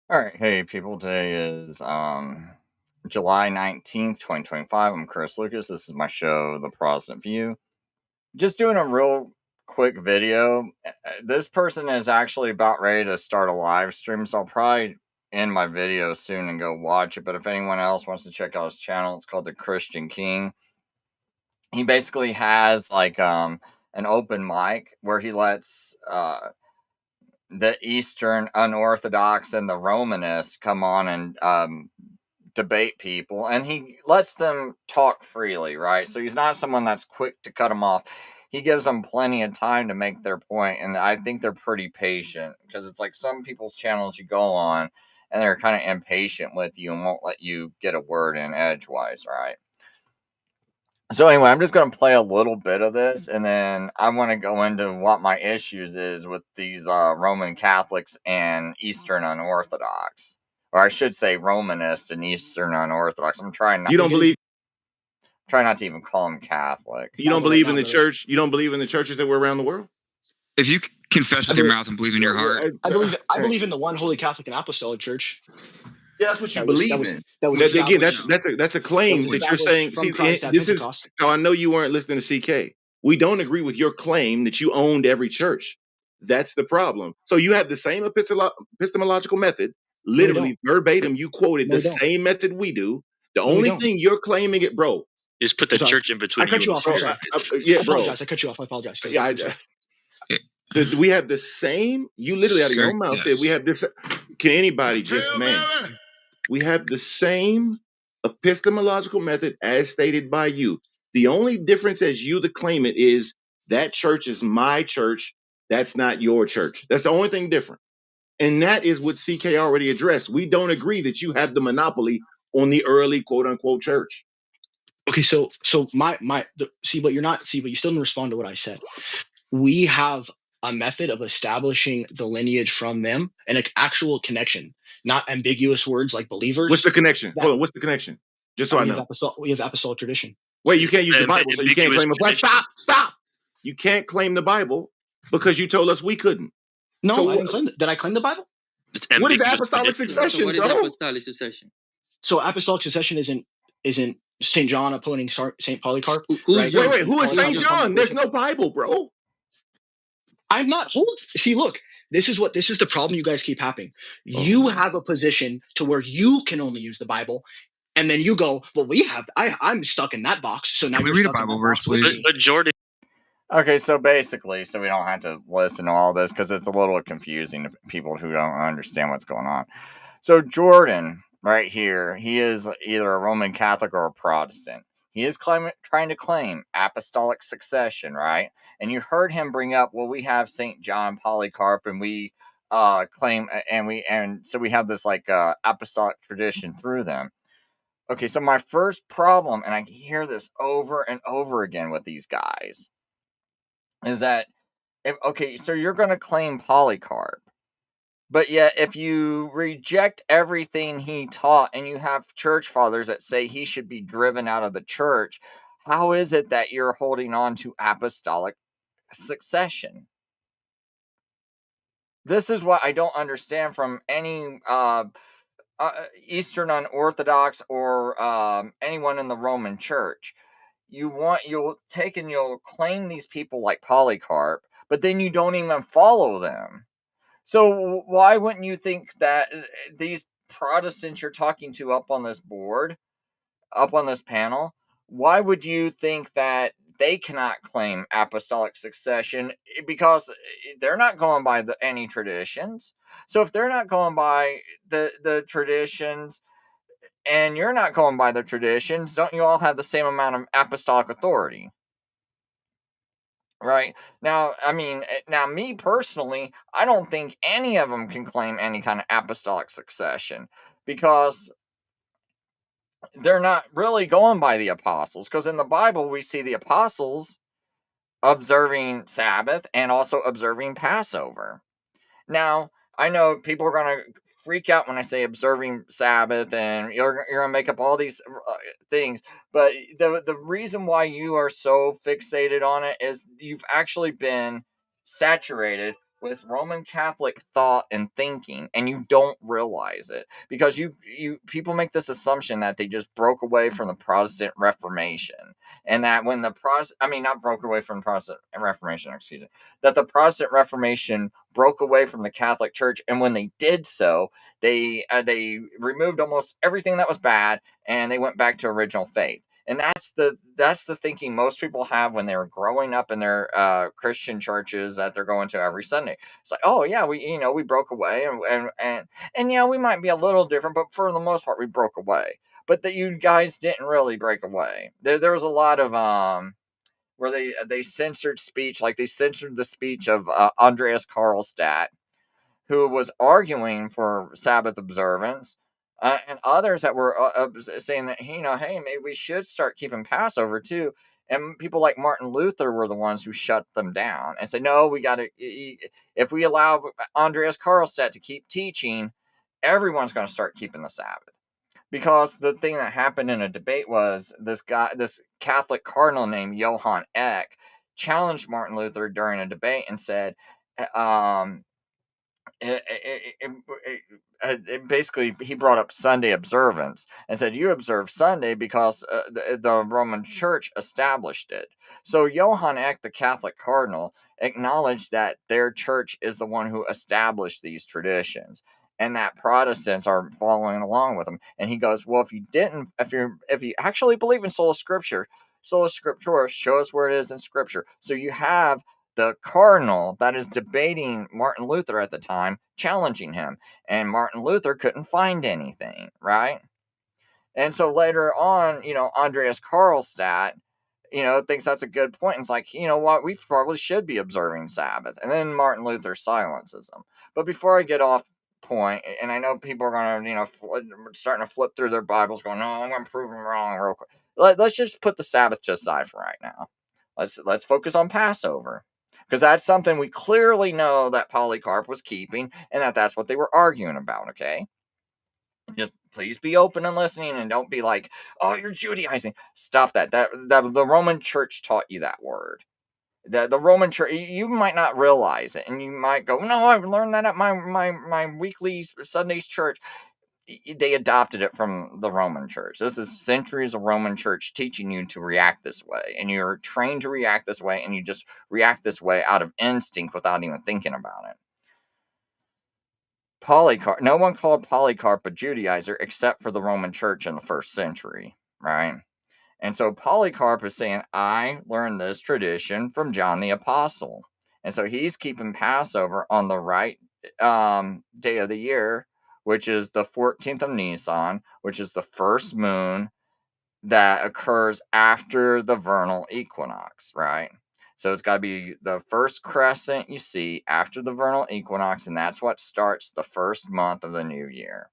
All right, hey people. Today is July 19th, 2025. I'm Chris Lucas. This is my show, The Protestant View. Just doing a real quick video. This person is actually about ready to start a live stream, so I'll probably end my video soon and go watch it. But if anyone else wants to check out his channel, it's called The Christian King. He basically has like an open mic where he lets the Eastern Unorthodox and the Romanists come on and debate people, and he lets them talk freely, right? So he's not someone that's quick to cut them off. He gives them plenty of time to make their point, and I think they're pretty patient because it's like some people's channels you go on and they're kind of impatient with you and won't let you get a word in edgewise, right? So anyway, I'm just going to play a little bit of this, and then I want to go into what my issues is with these Roman Catholics and Eastern Unorthodox, or I should say Romanist and Eastern Unorthodox. I'm trying not You don't believe try not to even call them Catholic. you don't believe in the church. You don't believe in the churches that were around the world. If you confess with your mouth and believe in your heart, I believe in the one Holy Catholic and Apostolic Church. Yeah, that's what you believe in. Again, that's a claim that you're saying. See, this is how I know you weren't listening to CK. We don't agree with your claim that you owned every church. That's the problem. So you have the same epistemological method, literally verbatim. You quoted the same method we do. The only thing you're claiming it, bro. Just put the church in between. I cut you off. Yeah, bro. I cut you off. I apologize. We have the same. You literally out of your own mouth said we have this. Can anybody just We have the same epistemological method as stated by you. The only difference as you the claimant is that church is my church. That's not your church. That's the only thing different. And that is what CK already addressed. We don't agree that you have the monopoly on the early quote unquote church. Okay, so but you still didn't respond to what I said. We have a method of establishing the lineage from them and an actual connection, not ambiguous words like believers. What's the connection? Hold on, what's the connection? Just so I know. We have apostolic tradition. Wait, you can't use the Bible, so you can't claim a Stop! You can't claim the Bible because you told us we couldn't. No, so I didn't claim it. Did I claim the Bible? What is apostolic succession, so what is apostolic succession? So apostolic succession isn't St. John appointing St. Polycarp. Wait, who is St. John? There's no Bible, bro. I'm not. See, look, this is the problem you guys keep having. You have a position to where you can only use the Bible, and then you go, well, I'm stuck in that box. So now we read a Bible verse, please. But Jordan. Okay, so basically, so we don't have to listen to all this because it's a little confusing to people who don't understand what's going on. So Jordan, right here, he is either a Roman Catholic or a Protestant. He is trying to claim apostolic succession, right? And you heard him bring up, well, we have St. John, Polycarp, and we claim, and so we have this like apostolic tradition through them. Okay, so my first problem, and I hear this over and over again with these guys, is that, so you're going to claim Polycarp, but yet if you reject everything he taught and you have church fathers that say he should be driven out of the church, how is it that you're holding on to apostolic succession? This is what I don't understand from any Eastern Unorthodox or anyone in the Roman Church. You'll take and you'll claim these people like Polycarp, but then you don't even follow them. So why wouldn't you think that these Protestants you're talking to up on this board, up on this panel, why would you think that they cannot claim apostolic succession? Because they're not going by any traditions. So if they're not going by the traditions, and you're not going by the traditions, don't you all have the same amount of apostolic authority? Right? Now, me personally, I don't think any of them can claim any kind of apostolic succession because they're not really going by the apostles. Because in the Bible, we see the apostles observing Sabbath and also observing Passover. Now, I know people are going to freak out when I say observing Sabbath, and you're going to make up all these things. But the reason why you are so fixated on it is you've actually been saturated with Roman Catholic thought and thinking, and you don't realize it because people make this assumption that they just broke away from the Protestant Reformation, and that when the not broke away from the Protestant Reformation, excuse me, that the Protestant Reformation broke away from the Catholic Church, and when they did so, they removed almost everything that was bad, and they went back to original faith. And that's the thinking most people have when they're growing up in their Christian churches that they're going to every Sunday. It's like, oh yeah, we broke away, and yeah, we might be a little different, but for the most part, we broke away. But that you guys didn't really break away. There was a lot of where they censored speech, like they censored the speech of Andreas Karlstadt, who was arguing for Sabbath observance, and others that were saying that, hey, maybe we should start keeping Passover too. And people like Martin Luther were the ones who shut them down and said, no, we got to, if we allow Andreas Karlstadt to keep teaching, everyone's going to start keeping the Sabbath. Because the thing that happened in a debate was this Catholic cardinal named Johann Eck challenged Martin Luther during a debate and said, basically, he brought up Sunday observance and said, you observe Sunday because the Roman Church established it. So Johann Eck, the Catholic cardinal, acknowledged that their church is the one who established these traditions, and that Protestants are following along with them. And he goes, well, if you actually believe in sola scriptura, show us where it is in Scripture. So you have the cardinal that is debating Martin Luther at the time, challenging him. And Martin Luther couldn't find anything, right? And so later on, Andreas Karlstadt, thinks that's a good point. And it's like, you know what, we probably should be observing Sabbath. And then Martin Luther silences him. But before I get off point, and I know people are going to, starting to flip through their Bibles going, no, I'm going to prove them wrong real quick. Let's just put the Sabbath to the side for right now. Let's focus on Passover. Because that's something we clearly know that Polycarp was keeping, and that's what they were arguing about, okay? Just please be open and listening, and don't be like, oh, you're Judaizing. Stop that. The Roman Church taught you that word. The Roman Church, you might not realize it, and you might go, no, I've learned that at my weekly Sundays church. They adopted it from the Roman Church. This is centuries of Roman Church teaching you to react this way, and you're trained to react this way, and you just react this way out of instinct without even thinking about it. Polycarp, no one called Polycarp a Judaizer except for the Roman Church in the first century, right? And so Polycarp is saying, I learned this tradition from John the Apostle. And so he's keeping Passover on the right day of the year, which is the 14th of Nisan, which is the first moon that occurs after the vernal equinox, right? So it's got to be the first crescent you see after the vernal equinox, and that's what starts the first month of the new year.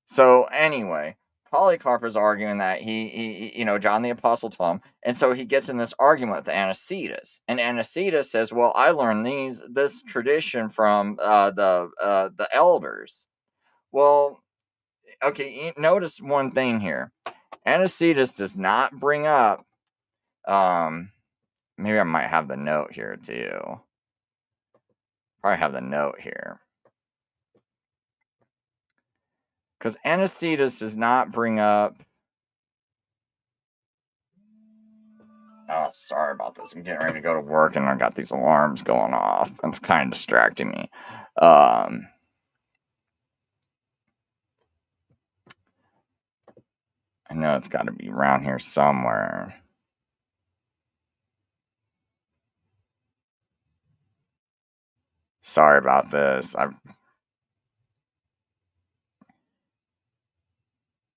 So anyway, Polycarp is arguing that he John the Apostle told him, and so he gets in this argument with Anicetus, and Anicetus says, "Well, I learned this tradition from the elders." Well, okay, notice one thing here. Anicetus does not bring up. Maybe I might have the note here too. Probably have the note here. Because Anicetus does not bring up. Oh, sorry about this. I'm getting ready to go to work and I got these alarms going off. It's kind of distracting me. I know it's got to be around here somewhere. Sorry about this.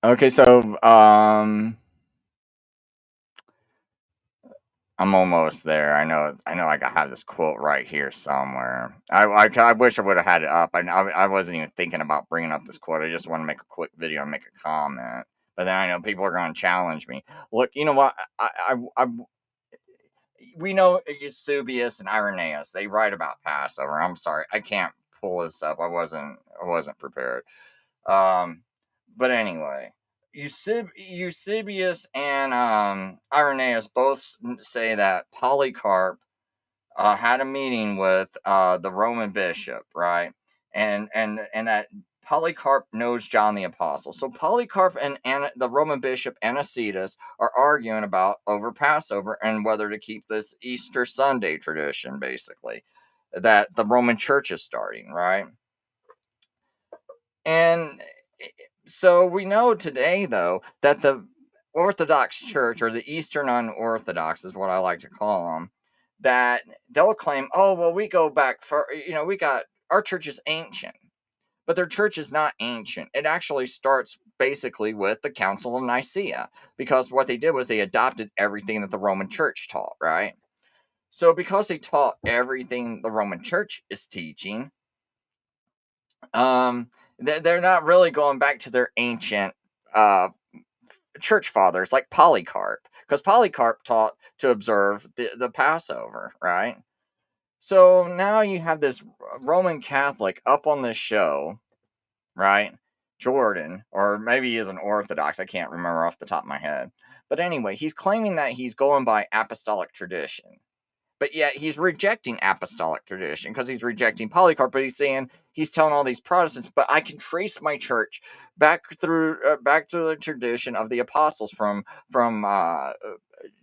Okay, so I'm almost there. I know. I have this quote right here somewhere. I wish I would have had it up. I wasn't even thinking about bringing up this quote. I just want to make a quick video and make a comment. But then I know people are going to challenge me. Look, you know what? We know Eusebius and Irenaeus. They write about Passover. I'm sorry, I can't pull this up. I wasn't prepared. But anyway, Eusebius and Irenaeus both say that Polycarp had a meeting with the Roman bishop, right? And that Polycarp knows John the Apostle. So Polycarp and the Roman bishop Anicetus are arguing about over Passover and whether to keep this Easter Sunday tradition, basically, that the Roman Church is starting, right? And so we know today, though, that the Orthodox Church, or the Eastern Unorthodox is what I like to call them, that they'll claim, oh, well, we go back for, our church is ancient. But their church is not ancient. It actually starts basically with the Council of Nicaea, because what they did was they adopted everything that the Roman Church taught, right? So because they taught everything the Roman Church is teaching, they're not really going back to their ancient church fathers like Polycarp, because Polycarp taught to observe the Passover, right? So now you have this Roman Catholic up on this show, right? Jordan, or maybe he is an Orthodox, I can't remember off the top of my head. But anyway, he's claiming that he's going by apostolic tradition. But yet he's rejecting apostolic tradition because he's rejecting Polycarp. But he's telling all these Protestants, but I can trace my church back back to the tradition of the apostles from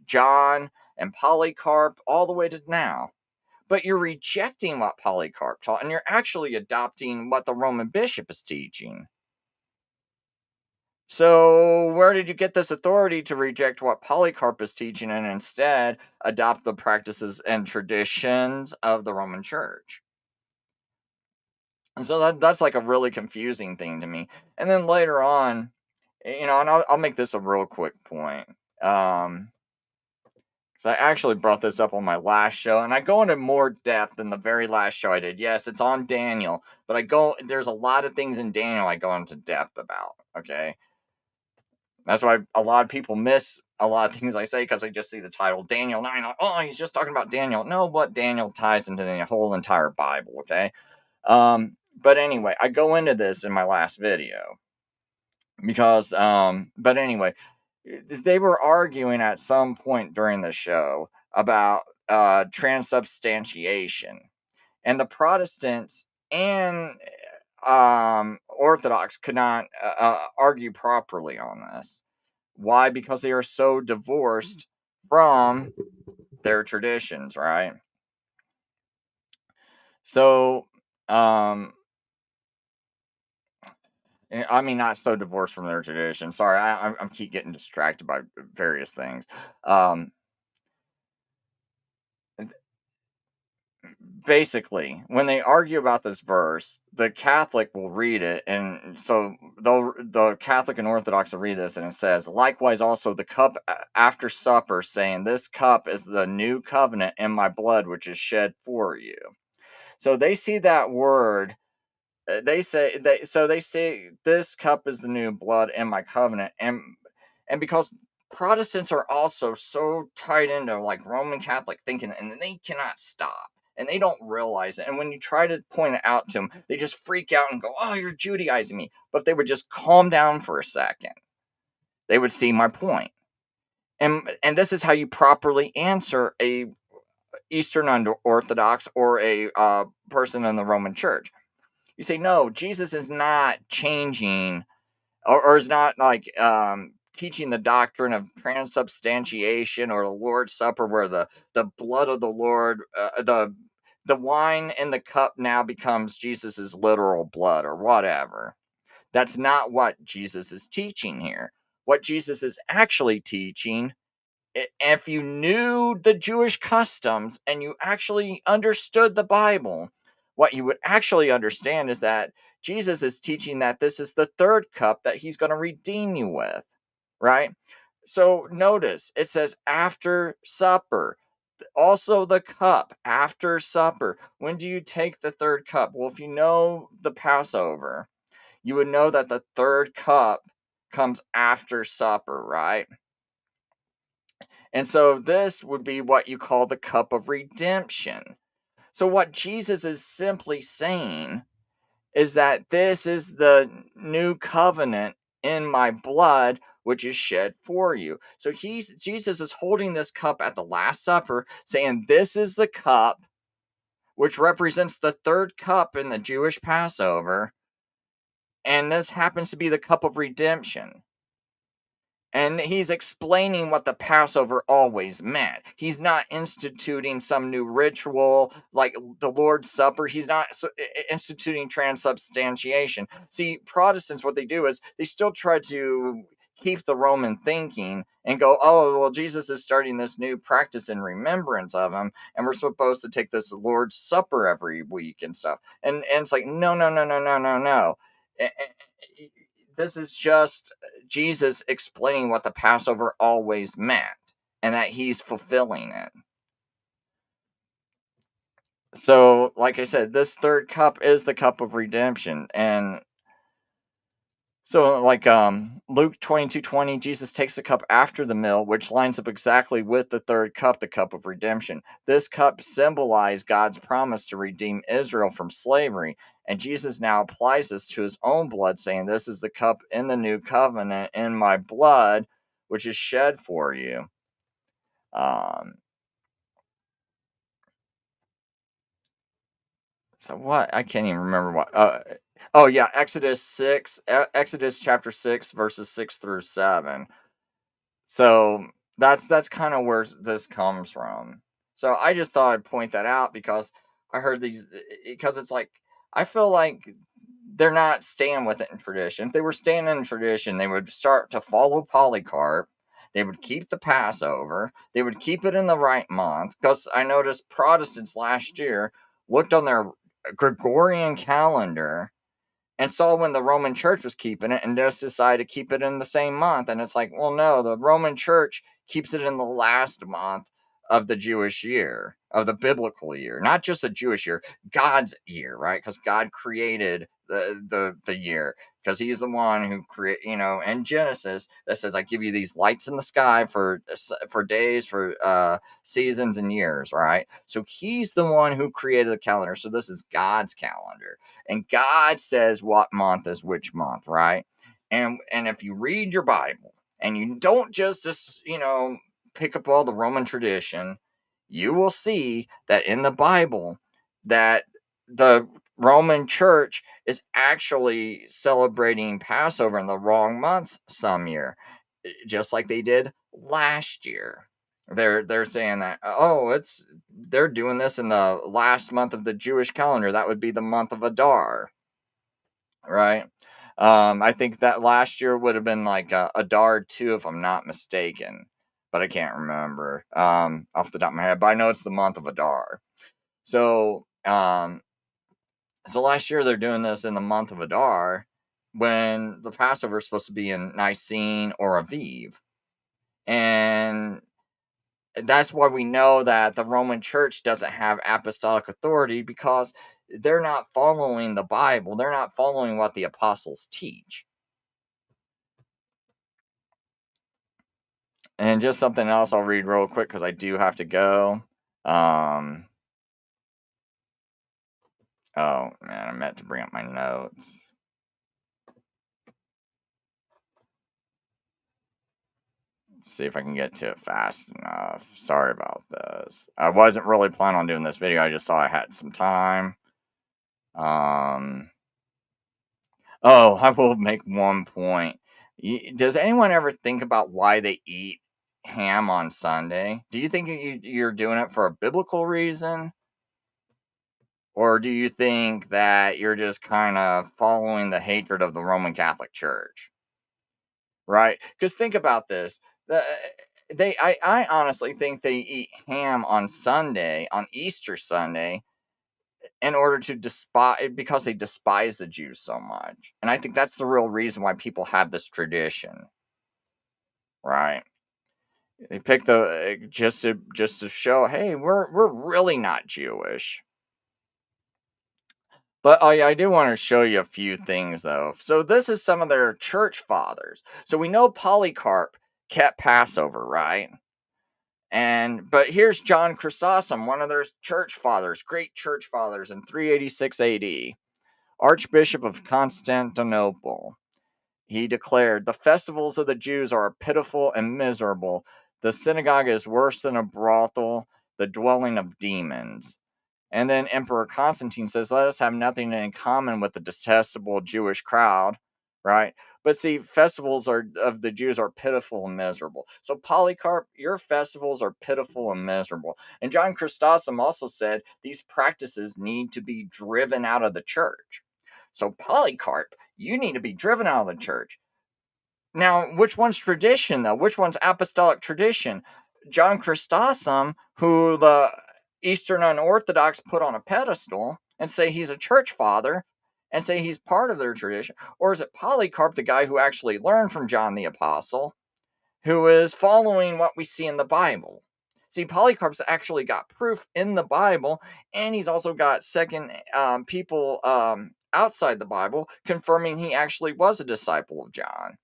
John and Polycarp all the way to now. But you're rejecting what Polycarp taught, and you're actually adopting what the Roman bishop is teaching. So where did you get this authority to reject what Polycarp is teaching and instead adopt the practices and traditions of the Roman Church? And so that's like a really confusing thing to me. And then later on, and I'll make this a real quick point. So I actually brought this up on my last show, and I go into more depth than the very last show I did. Yes, it's on Daniel, but there's a lot of things in Daniel I go into depth about, okay? That's why a lot of people miss a lot of things I say, because they just see the title Daniel 9. Like, oh, he's just talking about Daniel. No, what Daniel ties into the whole entire Bible, okay? But anyway, I go into this in my last video because, but anyway, they were arguing at some point during the show about transubstantiation, and the Protestants and Orthodox could not argue properly on this. Why? Because they are so divorced from their traditions, right? So, I mean, not so divorced from their tradition. Sorry, I keep getting distracted by various things. Basically, when they argue about this verse, the Catholic will read it, and so the Catholic and Orthodox will read this, and it says, "Likewise, also the cup after supper, saying, This cup is the new covenant in my blood, which is shed for you." So they see that word. They say this cup is the new blood in my covenant, and because Protestants are also so tied into like Roman Catholic thinking, and they cannot stop, and they don't realize it. And when you try to point it out to them, they just freak out and go, "Oh, you're Judaizing me." But if they would just calm down for a second, they would see my point. And this is how you properly answer a Eastern Orthodox or a person in the Roman Church. You say, no, Jesus is not changing, or is not like teaching the doctrine of transubstantiation or the Lord's Supper, where the blood of the Lord, the wine in the cup now becomes Jesus's literal blood or whatever. That's not what Jesus is teaching here. What Jesus is actually teaching, if you knew the Jewish customs and you actually understood the Bible, what you would actually understand is that Jesus is teaching that this is the third cup that he's going to redeem you with, right? So notice it says after supper, also the cup after supper. When do you take the third cup? Well, if you know the Passover, you would know that the third cup comes after supper, right? And so this would be what you call the cup of redemption. So what Jesus is simply saying is that this is the new covenant in my blood, which is shed for you. So Jesus is holding this cup at the Last Supper, saying, this is the cup, which represents the third cup in the Jewish Passover. And this happens to be the cup of redemption. And he's explaining what the Passover always meant. He's not instituting some new ritual like the Lord's Supper. He's not instituting transubstantiation. See, Protestants, what they do is they still try to keep the Roman thinking and go, oh, well, Jesus is starting this new practice in remembrance of him, and we're supposed to take this Lord's Supper every week and stuff. And it's like, no. This is just Jesus explaining what the Passover always meant and that he's fulfilling it. So, like I said, this third cup is the cup of redemption. And so, like Luke 22:20, Jesus takes the cup after the meal, which lines up exactly with the third cup, the cup of redemption. This cup symbolized God's promise to redeem Israel from slavery. And Jesus now applies this to his own blood, saying, this is the cup in the new covenant in my blood, which is shed for you. So what? I can't even remember what. Oh yeah, Exodus chapter 6, verses 6 through 7. So that's kind of where this comes from. So I just thought I'd point that out because I heard these, because it's like, I feel like they're not staying with it in tradition. If they were staying in tradition, they would start to follow Polycarp. They would keep the Passover. They would keep it in the right month. Because I noticed Protestants last year looked on their Gregorian calendar and saw when the Roman Church was keeping it and just decided to keep it in the same month. And it's like, well, no, the Roman Church keeps it in the last month of the Jewish year, of the biblical year, not just the Jewish year, God's year, right? Because God created the year, because he's the one who create, in Genesis that says, I give you these lights in the sky for days, for seasons and years, right? So he's the one who created the calendar. So this is God's calendar. And God says what month is which month, right? And if you read your Bible and you don't just pick up all the Roman tradition, you will see that in the Bible that the Roman Church is actually celebrating Passover in the wrong month some year, just like they did last year. They're saying that, they're doing this in the last month of the Jewish calendar. That would be the month of Adar, right? I think that last year would have been like Adar 2, if I'm not mistaken, but I can't remember off the top of my head. But I know it's the month of Adar. So last year they're doing this in the month of Adar, when the Passover is supposed to be in Nicene or Aviv, and that's why we know that the Roman Church doesn't have apostolic authority, because they're not following the Bible. They're not following what the apostles teach. And just something else I'll read real quick because I do have to go. Oh man, I meant to bring up my notes. See if I can get to it fast enough. Sorry about this. I wasn't really planning on doing this video. I just saw I had some time. I will make one point. Does anyone ever think about why they eat ham on Sunday? Do you think you're doing it for a biblical reason? Or do you think that you're just kind of following the hatred of the Roman Catholic Church? Right? Because think about this. I honestly think they eat ham on Sunday, on Easter Sunday, in order to because they despise the Jews so much. And I think that's the real reason why people have this tradition. Right? They pick just to show, hey, we're really not Jewish. But I do want to show you a few things, though. So this is some of their church fathers. So we know Polycarp kept Passover, right? But here's John Chrysostom, one of their church fathers, great church fathers, in 386 AD, Archbishop of Constantinople. he declared, "The festivals of the Jews are pitiful and miserable. The synagogue is worse than a brothel, the dwelling of demons." And then Emperor Constantine says, "Let us have nothing in common with the detestable Jewish crowd," right? But see, festivals of the Jews are pitiful and miserable. So Polycarp, your festivals are pitiful and miserable. And John Chrysostom also said these practices need to be driven out of the church. So Polycarp, you need to be driven out of the church. Now, which one's tradition, though? Which one's apostolic tradition? John Chrysostom, who the Eastern Unorthodox put on a pedestal and say he's a church father and say he's part of their tradition? Or is it Polycarp, the guy who actually learned from John the Apostle, who is following what we see in the Bible? See, Polycarp's actually got proof in the Bible, and he's also got second people outside the Bible confirming he actually was a disciple of John.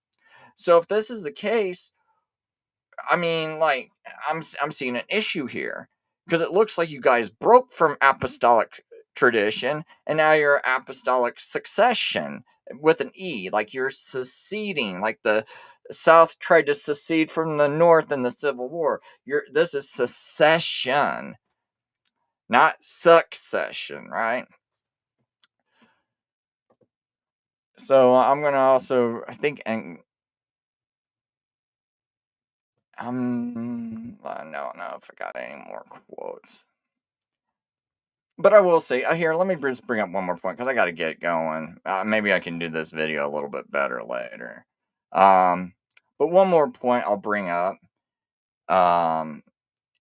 So if this is the case, I mean, like, I'm seeing an issue here, because it looks like you guys broke from apostolic tradition, and now you're apostolic succession with an E, like you're seceding, like the South tried to secede from the North in the Civil War. This is secession, not succession, right? So I'm gonna also, I think, and I don't know if I got any more quotes. But I will say, here, let me just bring up one more point, because I got to get going. Maybe I can do this video a little bit better later. But one more point I'll bring up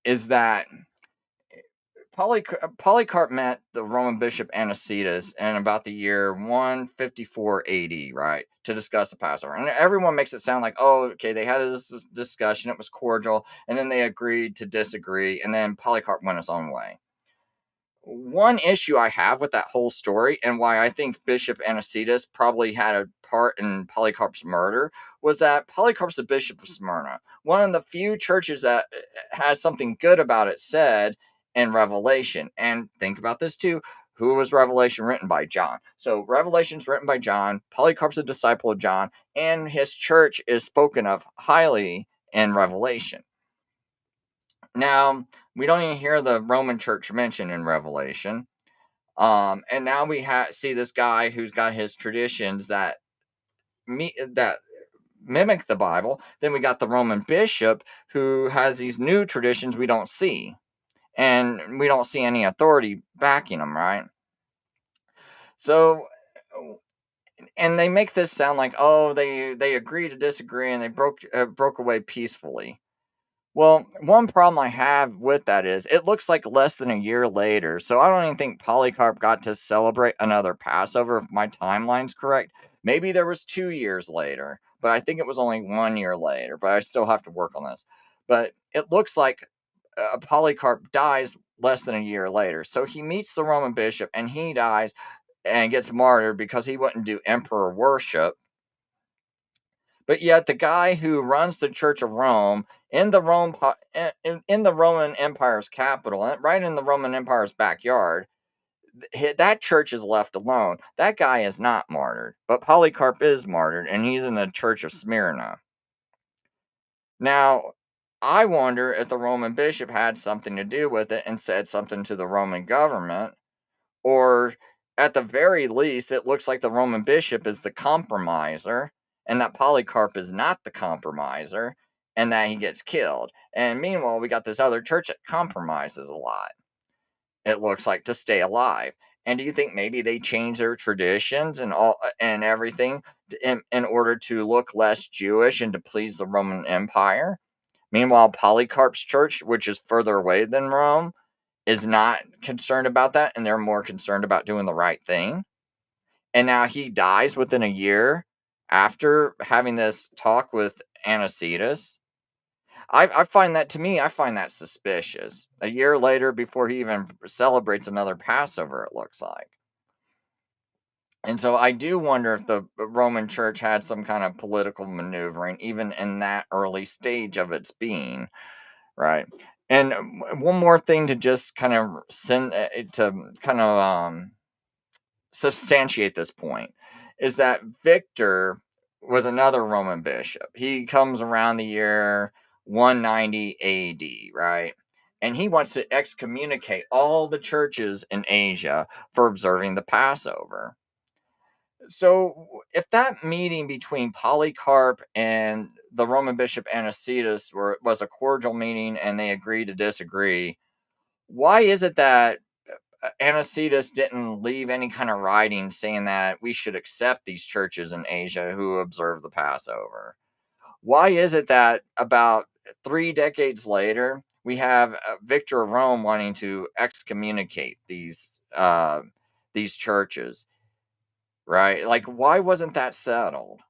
is that Polycarp met the Roman bishop Anicetus in about the year 154 AD, right, to discuss the Passover. And everyone makes it sound like, oh, okay, they had this discussion, it was cordial, and then they agreed to disagree, and then Polycarp went his own way. One issue I have with that whole story, and why I think Bishop Anicetus probably had a part in Polycarp's murder, was that Polycarp's the Bishop of Smyrna, one of the few churches that has something good about it said in Revelation. And think about this too. Who was Revelation written by? John. So Revelation's written by John. Polycarp's a disciple of John, and his church is spoken of highly in Revelation. Now, we don't even hear the Roman church mentioned in Revelation. And now we see this guy who's got his traditions that mimic the Bible. Then we got the Roman bishop who has these new traditions we don't see. And we don't see any authority backing them, right? So, and they make this sound like, oh, they agree to disagree, and they broke away peacefully. Well, one problem I have with that is it looks like less than a year later, so I don't even think Polycarp got to celebrate another Passover, if my timeline's correct. Maybe there was 2 years later, but I think it was only 1 year later, but I still have to work on this. But it looks like Polycarp dies less than a year later. So he meets the Roman bishop, and he dies and gets martyred because he wouldn't do emperor worship. But yet the guy who runs the Church of Rome in the Roman Empire's capital, right in the Roman Empire's backyard, that church is left alone. That guy is not martyred, but Polycarp is martyred, and he's in the Church of Smyrna. Now, I wonder if the Roman bishop had something to do with it and said something to the Roman government, or at the very least, it looks like the Roman bishop is the compromiser, and that Polycarp is not the compromiser, and that he gets killed. And meanwhile, we got this other church that compromises a lot, it looks like, to stay alive. And do you think maybe they change their traditions and everything in order to look less Jewish and to please the Roman Empire? Meanwhile, Polycarp's church, which is further away than Rome, is not concerned about that, and they're more concerned about doing the right thing. And now he dies within a year after having this talk with Anicetus. I find that suspicious. A year later, before he even celebrates another Passover, it looks like. And so I do wonder if the Roman Church had some kind of political maneuvering, even in that early stage of its being, right? And one more thing to just kind of substantiate this point is that Victor was another Roman bishop. He comes around the year 190 AD, right? And he wants to excommunicate all the churches in Asia for observing the Passover. So, if that meeting between Polycarp and the Roman bishop Anicetus was a cordial meeting and they agreed to disagree, why is it that Anicetus didn't leave any kind of writing saying that we should accept these churches in Asia who observe the Passover? Why is it that about 3 decades later, we have Victor of Rome wanting to excommunicate these churches, right? Like, why wasn't that settled?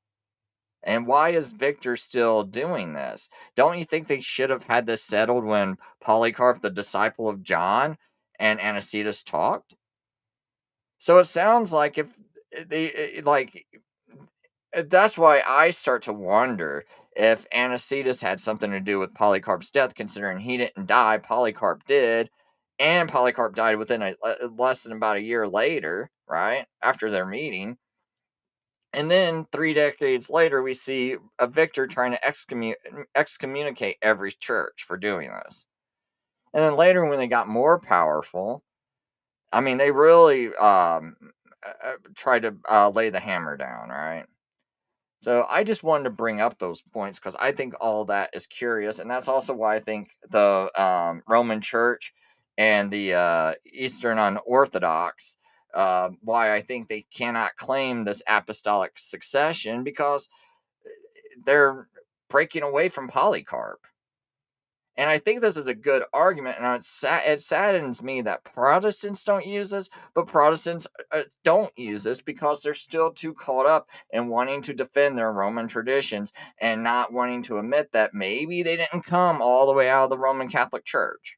And why is Victor still doing this? Don't you think they should have had this settled when Polycarp, the disciple of John, and Anicetus talked? So it sounds like if they like that's why I start to wonder if Anicetus had something to do with Polycarp's death, considering he didn't die, Polycarp did, and Polycarp died within less than about a year later, right after their meeting. And then 3 decades later, we see a Victor trying to excommunicate every church for doing this. And then later, when they got more powerful, I mean, they really tried to lay the hammer down, right? So I just wanted to bring up those points because I think all that is curious, and that's also why I think the Roman Church and the Eastern Unorthodox, why I think they cannot claim this apostolic succession because they're breaking away from Polycarp. And I think this is a good argument, and it saddens me that Protestants don't use this, but Protestants don't use this because they're still too caught up in wanting to defend their Roman traditions and not wanting to admit that maybe they didn't come all the way out of the Roman Catholic Church.